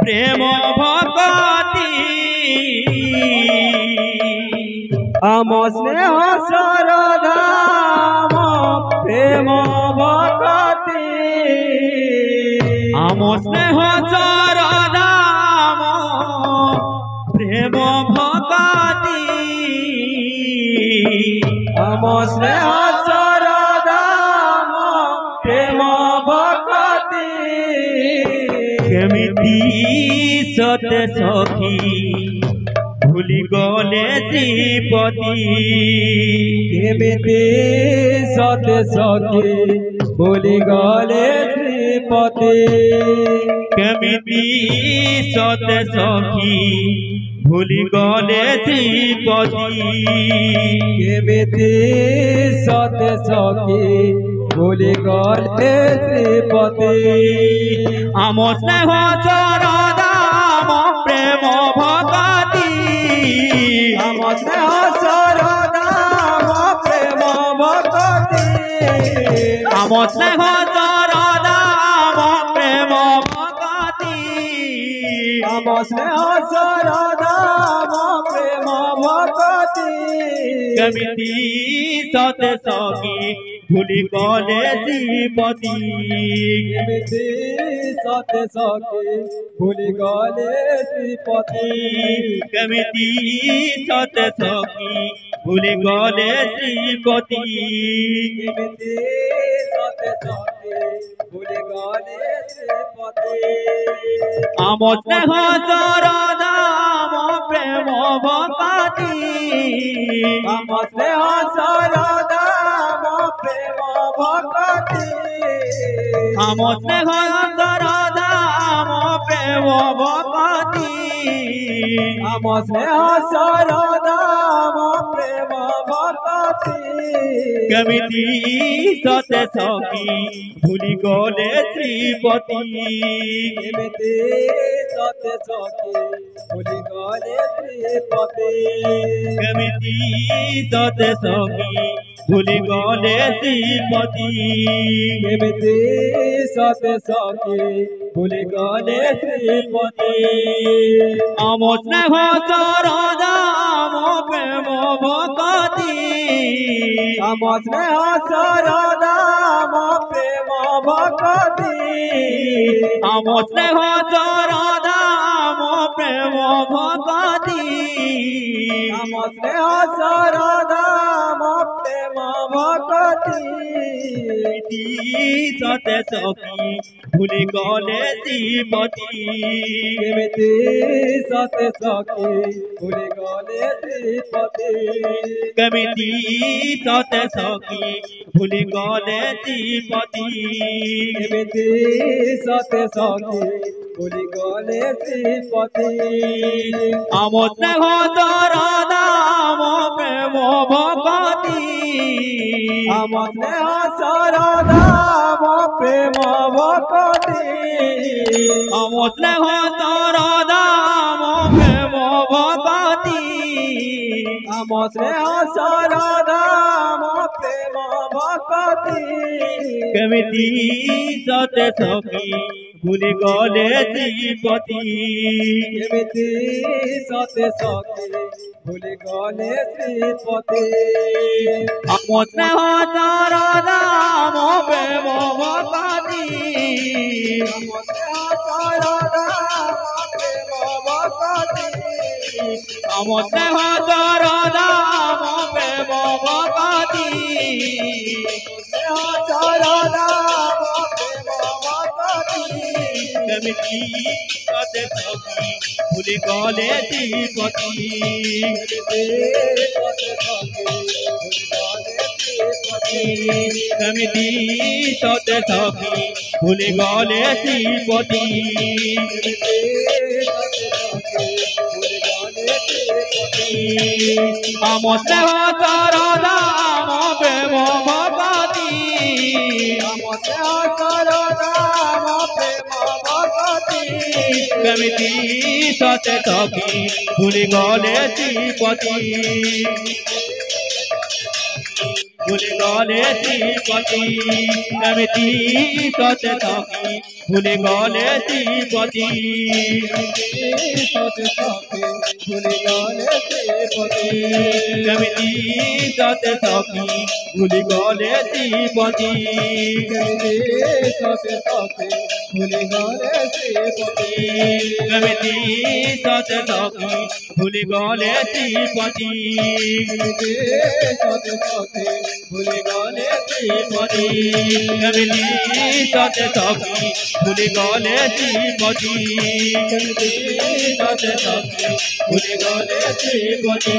প্রেম ভকতি আম স্নেহ সরদা প্রেম ভকতি আম স্নেহ সরদাম প্রেম ভকতি আম স্নেহ সরদা প্রেম ভকতি কেমিতি সত সখী ভুলি গলে শ্রীপতি কেমিতি সত সখী ভুলি গলে শ্রীপতি কেমিতি সত সখী ভুলি গলে শ্রীপতি কেমিতি সত সখী ভুলি গলে শ্রীপতি আম স্নেহ সরদাম প্রেম ভকতি আম স্নেহ সরদাম প্রেম ভকতি আম স্নেহ সরদাম প্রেম ভকতি আম স্নেহ সরদাম প্রেম ভকতি কেমিতি সত সখী ভুলি গলে শ্রীপতি কেমিতি সত সখী ভুলি গলে শ্রীপতি কেমিতি সত সখী ভুলি গলে শ্রীপতি কেমিতি সত সখী ভুলি গলে শ্রীপতি আম স্নেহ সরদাম প্রেম ভকতি আম স্নেহ সরদাম প্রেম ভকতি আম স্নেহ সরদাম প্রেম ভকতি আম স্নেহ সরদাম প্রেম ভকতি কেমিতি সত সখী ভুলি গলে শ্রীপতি কেমিতি সত সখী ভুলি গলে শ্রীপতি কেমিতি সত সখী ভুলি গলে শ্রীপতি কেমিতি সত সখী ভুলি গলে শ্রীপতি আম স্নেহ সরদাম প্রেম ভকতি আম স্নেহ সরদাম প্রেম ভকতি আম স্নেহ সরদাম প্রেম ভকতি আম স্নেহ সরদাম প্রেম ভকতি সত সখী ভুলি গলে শ্রীপতি কেমিতি সত সখী ভুলি গলে শ্রীপতি কেমিতি সত সখী ভুলি গলে শ্রীপতি কেমিতি সত সখী ভুলি গলে শ্রীপতি আম স্নেহ সরদাম প্রেম ভকতি আম স্নেহ সরদাম প্রেম ভকতি আম স্নেহ সরদাম প্রেম ভকতি আম স্নেহ সরদাম প্রেম ভকতি কেমিতি সত সখী ভুলি গলে শ্রীপতি কেমিতি সত সখী ভুলি গলে শ্রীপতি আম স্নেহ সরদাম প্রেম ভকতি আম স্নেহ সরদাম প্রেম ভকতি আম স্নেহ সরদাম প্রেম ভকতি স্নেহ সরদাম প্রেম ভকতি কেমিতি সত সখী ভুলি গলে শ্রীপতি কেমিতি সত সখী ভুলি গলে শ্রীপতি আম স্নেহ সরদাম প্রেম ভকতি আম স্নেহ সরদাম প্রেম ভকতি কেমিতি সত সখী ভুলি গলে শ্রীপতি ভুলে গলে শ্রীপতি কেমিতি সতে সখী ভুলে গলে শ্রীপতি সতে সখী ভুলে গলে শ্রীপতি কেমিতি সতে সখী ভুলে গলে শ্রীপতি সতে সখী ভুলে গলে শ্রীপতি কেমিতি সতে সখী ভুলে গলে শ্রীপতি সতে সখী ভুলে গলে শ্রীপতি কেমিতি সতে সখী ভুলে গলে শ্রীপতি সতে সখী ভুলে গলে শ্রীপতি